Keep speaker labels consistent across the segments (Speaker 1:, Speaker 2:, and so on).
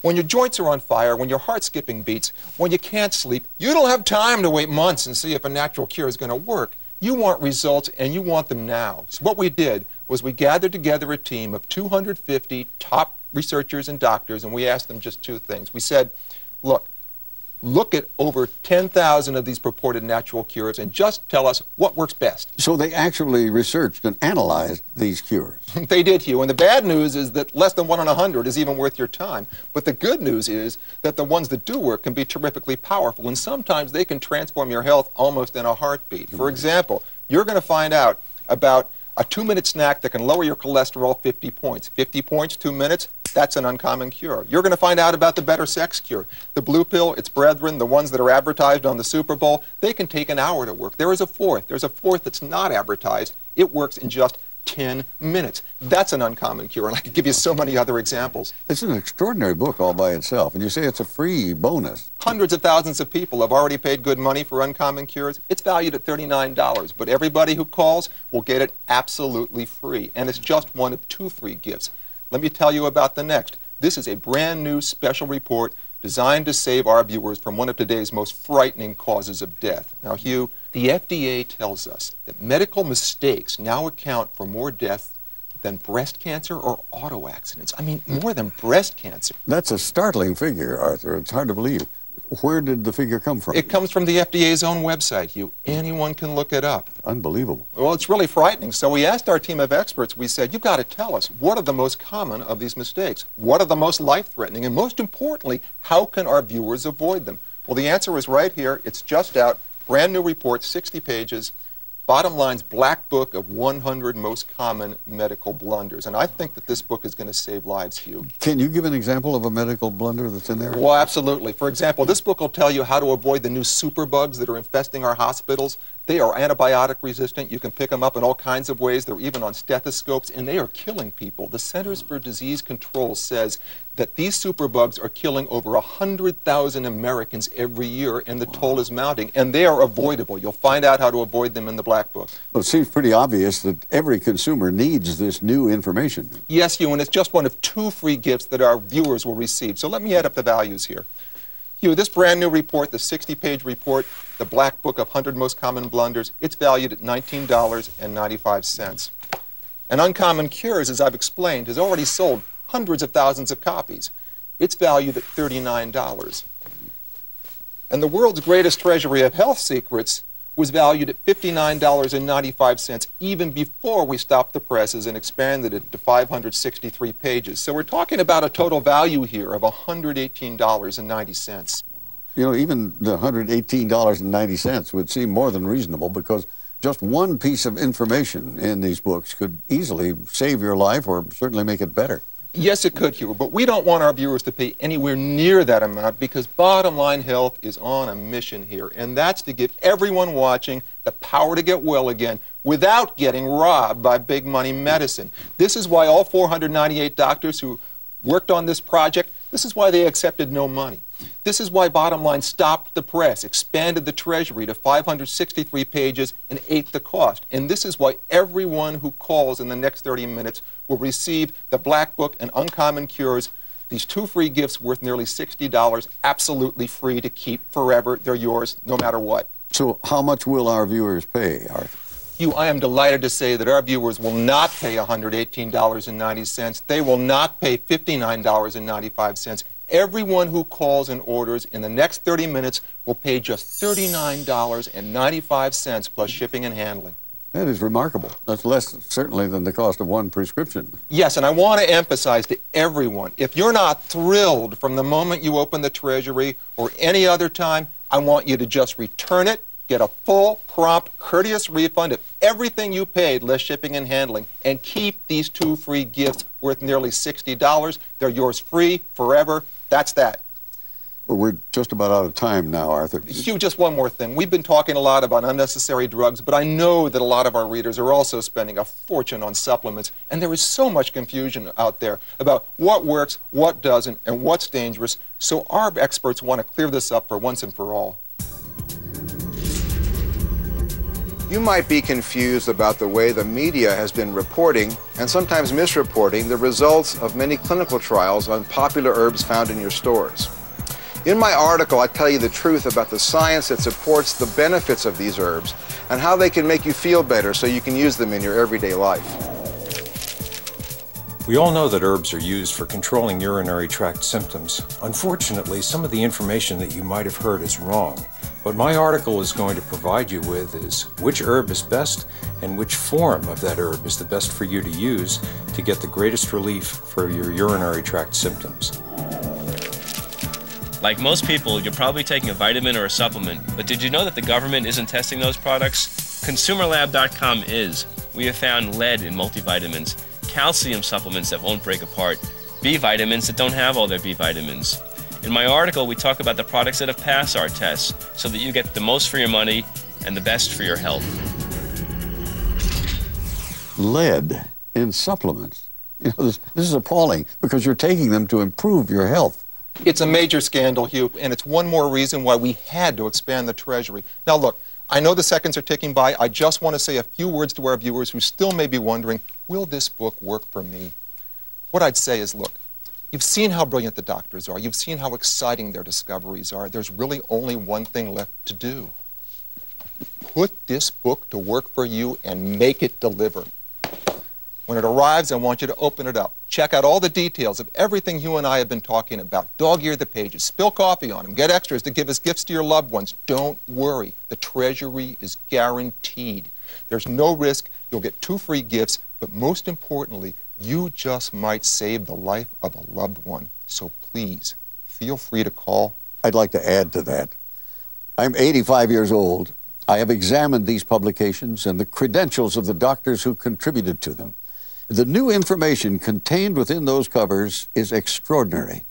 Speaker 1: When your joints are on fire, when your heart's skipping beats, when you can't sleep, you don't have time to wait months and see if a natural cure is going to work. You want results, and you want them now. So what we did was we gathered together a team of 250 top researchers and doctors, and we asked them just two things. We said, look at over 10,000 of these purported natural cures and just tell us what works best.
Speaker 2: So they actually researched and analyzed these cures.
Speaker 1: They did, Hugh. And the bad news is that less than 1 in 100 is even worth your time. But the good news is that the ones that do work can be terrifically powerful, and sometimes they can transform your health almost in a heartbeat. For example, you're going to find out about a 2-minute snack that can lower your cholesterol 50 points. 50 points, 2 minutes, that's an uncommon cure. You're going to find out about the better sex cure. The blue pill, its brethren, the ones that are advertised on the Super Bowl, they can take an hour to work. There is a fourth. There's a fourth that's not advertised. It works in just 10 minutes. That's an uncommon cure, and I could give you so many other examples.
Speaker 2: It's an extraordinary book all by itself, and you say it's a free bonus.
Speaker 1: Hundreds of thousands of people have already paid good money for uncommon cures. It's valued at $39, but everybody who calls will get it absolutely free, and it's just one of 2 free gifts. Let me tell you about the next. This is a brand new special report designed to save our viewers from one of today's most frightening causes of death. Now, Hugh, the FDA tells us that medical mistakes now account for more deaths than breast cancer or auto accidents. I mean, more than breast cancer.
Speaker 2: That's a startling figure, Arthur. It's hard to believe. Where did the figure come from?
Speaker 1: It comes from the FDA's own website, Hugh. Anyone can look it up.
Speaker 2: Unbelievable.
Speaker 1: Well, it's really frightening. So we asked our team of experts, we said, you've got to tell us, what are the most common of these mistakes? What are the most life-threatening? And most importantly, how can our viewers avoid them? Well, the answer is right here. It's just out. Brand new report, 60 pages. Bottom line's Black Book of 100 Most Common Medical Blunders. And I think that this book is going to save lives, Hugh.
Speaker 2: Can you give an example of a medical blunder that's in there?
Speaker 1: Well, absolutely. For example, this book will tell you how to avoid the new superbugs that are infesting our hospitals. They are antibiotic resistant. You can pick them up in all kinds of ways. They're even on stethoscopes, and they are killing people. The Centers for Disease Control says that these superbugs are killing over 100,000 Americans every year, and the toll is mounting, and they are avoidable. You'll find out how to avoid them in the Black Book.
Speaker 2: Well, it seems pretty obvious that every consumer needs this new information.
Speaker 1: Yes, Hugh, and it's just one of 2 free gifts that our viewers will receive. So let me add up the values here. Hugh, this brand new report, the 60-page report, the Black Book of 100 Most Common Blunders, it's valued at $19.95. And Uncommon Cures, as I've explained, has already sold hundreds of thousands of copies. It's valued at $39. And the world's greatest treasury of health secrets was valued at $59.95 even before we stopped the presses and expanded it to 563 pages. So we're talking about a total value here of $118.90.
Speaker 2: You know, even the $118.90 would seem more than reasonable, because just one piece of information in these books could easily save your life or certainly make it better.
Speaker 1: Yes, it could, Hugh, but we don't want our viewers to pay anywhere near that amount, because Bottom Line Health is on a mission here, and that's to give everyone watching the power to get well again without getting robbed by big money medicine. This is why all 498 doctors who worked on this project, this is why they accepted no money. This is why Bottom Line stopped the press, expanded the Treasury to 563 pages, and ate the cost. And this is why everyone who calls in the next 30 minutes will receive the Black Book and Uncommon Cures, these 2 free gifts worth nearly $60, absolutely free to keep forever. They're yours no matter what.
Speaker 2: So how much will our viewers pay, Arthur?
Speaker 1: Hugh, I am delighted to say that our viewers will not pay $118.90. They will not pay $59.95. Everyone who calls and orders in the next 30 minutes will pay just $39.95 plus shipping and handling.
Speaker 2: That is remarkable. That's less, certainly, than the cost of one prescription.
Speaker 1: Yes, and I want to emphasize to everyone, if you're not thrilled from the moment you open the Treasury or any other time, I want you to just return it, get a full, prompt, courteous refund of everything you paid, less shipping and handling, and keep these 2 free gifts worth nearly $60. They're yours free, forever. That's that.
Speaker 2: Well, we're just about out of time now, Arthur.
Speaker 1: Hugh, just one more thing. We've been talking a lot about unnecessary drugs, but I know that a lot of our readers are also spending a fortune on supplements, and there is so much confusion out there about what works, what doesn't, and what's dangerous. So our experts want to clear this up for once and for all.
Speaker 3: You might be confused about the way the media has been reporting, and sometimes misreporting, the results of many clinical trials on popular herbs found in your stores. In my article, I tell you the truth about the science that supports the benefits of these herbs and how they can make you feel better so you can use them in your everyday life.
Speaker 4: We all know that herbs are used for controlling urinary tract symptoms. Unfortunately, some of the information that you might have heard is wrong. What my article is going to provide you with is which herb is best and which form of that herb is the best for you to use to get the greatest relief for your urinary tract symptoms.
Speaker 5: Like most people, you're probably taking a vitamin or a supplement, but did you know that the government isn't testing those products? ConsumerLab.com is. We have found lead in multivitamins, calcium supplements that won't break apart, B vitamins that don't have all their B vitamins. In my article, we talk about the products that have passed our tests so that you get the most for your money and the best for your health.
Speaker 2: Lead in supplements. You know, this is appalling because you're taking them to improve your health.
Speaker 1: It's a major scandal, Hugh, and it's one more reason why we had to expand the Treasury. Now, look, I know the seconds are ticking by. I just want to say a few words to our viewers who still may be wondering, will this book work for me? What I'd say is, look, you've seen how brilliant the doctors are. You've seen how exciting their discoveries are. There's really only one thing left to do. Put this book to work for you and make it deliver. When it arrives, I want you to open it up. Check out all the details of everything you and I have been talking about. Dog-ear the pages. Spill coffee on them. Get extras to give as gifts to your loved ones. Don't worry. The Treasury is guaranteed. There's no risk. You'll get 2 free gifts, but most importantly, you just might save the life of a loved one. So please, feel free to call.
Speaker 2: I'd like to add to that. I'm 85 years old. I have examined these publications and the credentials of the doctors who contributed to them. The new information contained within those covers is extraordinary.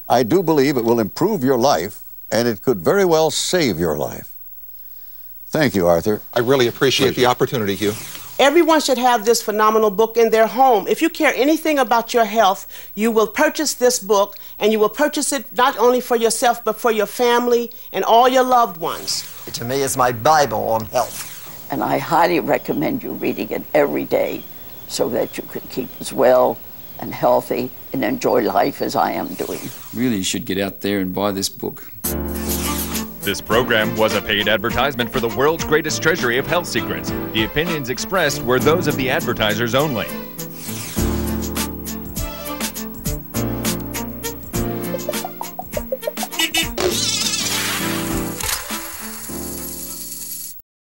Speaker 2: I do believe it will improve your life, and it could very well save your life. Thank you, Arthur.
Speaker 1: I really appreciate the opportunity, Hugh.
Speaker 6: Everyone should have this phenomenal book in their home. If you care anything about your health, you will purchase this book, and you will purchase it not only for yourself, but for your family and all your loved ones.
Speaker 7: To me, it's my Bible on health.
Speaker 8: And I highly recommend you reading it every day so that you can keep as well and healthy and enjoy life as I am doing.
Speaker 9: Really, you should get out there and buy this book.
Speaker 10: This program was a paid advertisement for the world's greatest treasury of health secrets. The opinions expressed were those of the advertisers only.